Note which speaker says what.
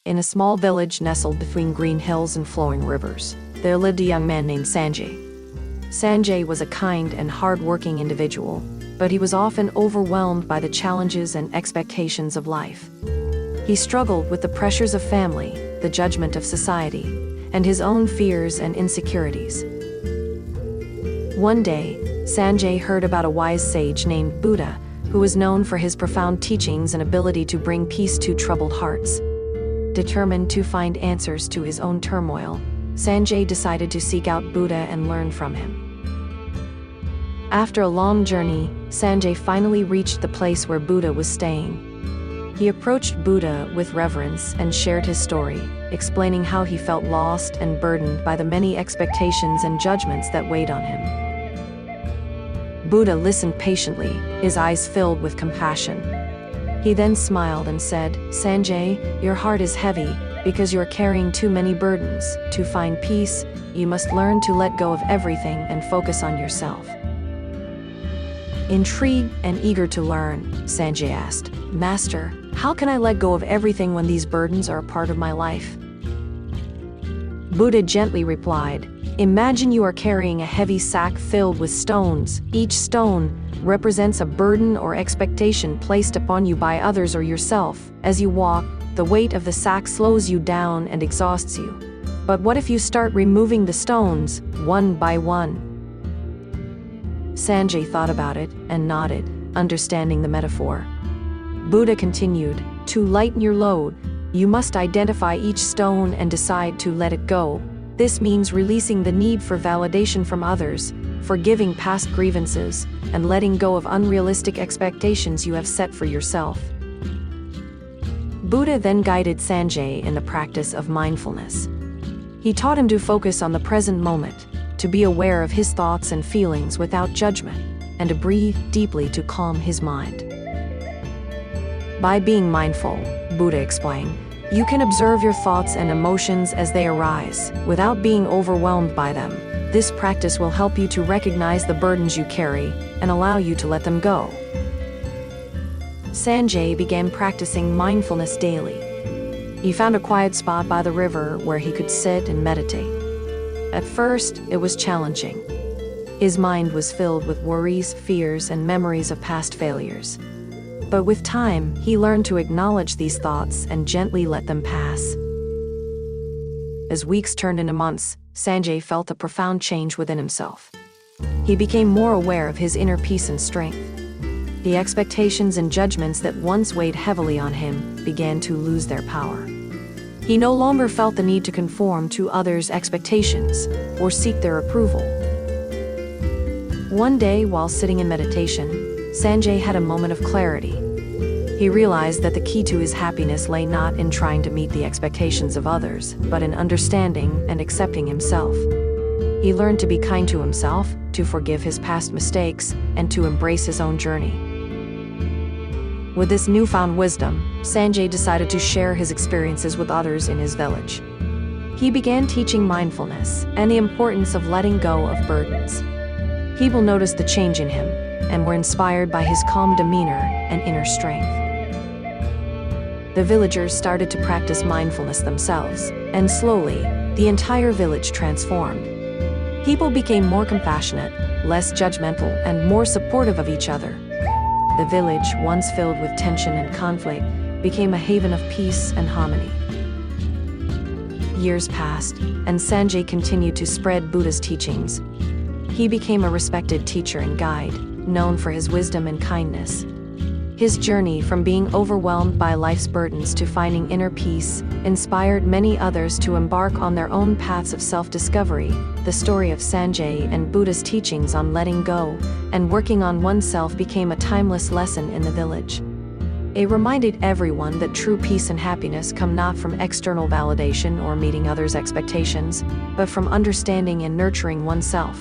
Speaker 1: In a small village nestled between green hills and flowing rivers, there lived a young man named Sanjay. Sanjay was a kind and hard-working individual, but he was often overwhelmed by the challenges and expectations of life. He struggled with the pressures of family, the judgment of society, and his own fears and insecurities. One day, Sanjay heard about a wise sage named Buddha, who was known for his profound teachings and ability to bring peace to troubled hearts. Determined to find answers to his own turmoil, Sanjay decided to seek out Buddha and learn from him. After a long journey, Sanjay finally reached the place where Buddha was staying. He approached Buddha with reverence and shared his story, explaining how he felt lost and burdened by the many expectations and judgments that weighed on him. Buddha listened patiently, his eyes filled with compassion. He then smiled and said, "Sanjay, your heart is heavy because you are carrying too many burdens. To find peace, you must learn to let go of everything and focus on yourself." Intrigued and eager to learn, Sanjay asked, "Master, how can I let go of everything when these burdens are a part of my life?" Buddha gently replied, "Imagine you are carrying a heavy sack filled with stones. Each stone represents a burden or expectation placed upon you by others or yourself. As you walk, the weight of the sack slows you down and exhausts you. But what if you start removing the stones, one by one?" Sanjay thought about it and nodded, understanding the metaphor. Buddha continued, "To lighten your load, you must identify each stone and decide to let it go. This means releasing the need for validation from others, forgiving past grievances, and letting go of unrealistic expectations you have set for yourself." Buddha then guided Sanjay in the practice of mindfulness. He taught him to focus on the present moment, to be aware of his thoughts and feelings without judgment, and to breathe deeply to calm his mind. By being mindful, Buddha explained, you can observe your thoughts and emotions as they arise, without being overwhelmed by them. This practice will help you to recognize the burdens you carry and allow you to let them go. Sanjay began practicing mindfulness daily. He found a quiet spot by the river where he could sit and meditate. At first, it was challenging. His mind was filled with worries, fears, and memories of past failures. But with time, he learned to acknowledge these thoughts and gently let them pass. As weeks turned into months, Sanjay felt a profound change within himself. He became more aware of his inner peace and strength. The expectations and judgments that once weighed heavily on him began to lose their power. He no longer felt the need to conform to others' expectations or seek their approval. One day, while sitting in meditation, Sanjay had a moment of clarity. He realized that the key to his happiness lay not in trying to meet the expectations of others, but in understanding and accepting himself. He learned to be kind to himself, to forgive his past mistakes, and to embrace his own journey. With this newfound wisdom, Sanjay decided to share his experiences with others in his village. He began teaching mindfulness and the importance of letting go of burdens. People noticed the change in him and were inspired by his calm demeanor and inner strength. The villagers started to practice mindfulness themselves, and slowly, the entire village transformed. People became more compassionate, less judgmental, and more supportive of each other. The village, once filled with tension and conflict, became a haven of peace and harmony. Years passed, and Sanjay continued to spread Buddha's teachings. He became a respected teacher and guide, known for his wisdom and kindness. His journey from being overwhelmed by life's burdens to finding inner peace inspired many others to embark on their own paths of self-discovery. The story of Sanjay and Buddha's teachings on letting go and working on oneself became a timeless lesson in the village. It reminded everyone that true peace and happiness come not from external validation or meeting others' expectations, but from understanding and nurturing oneself.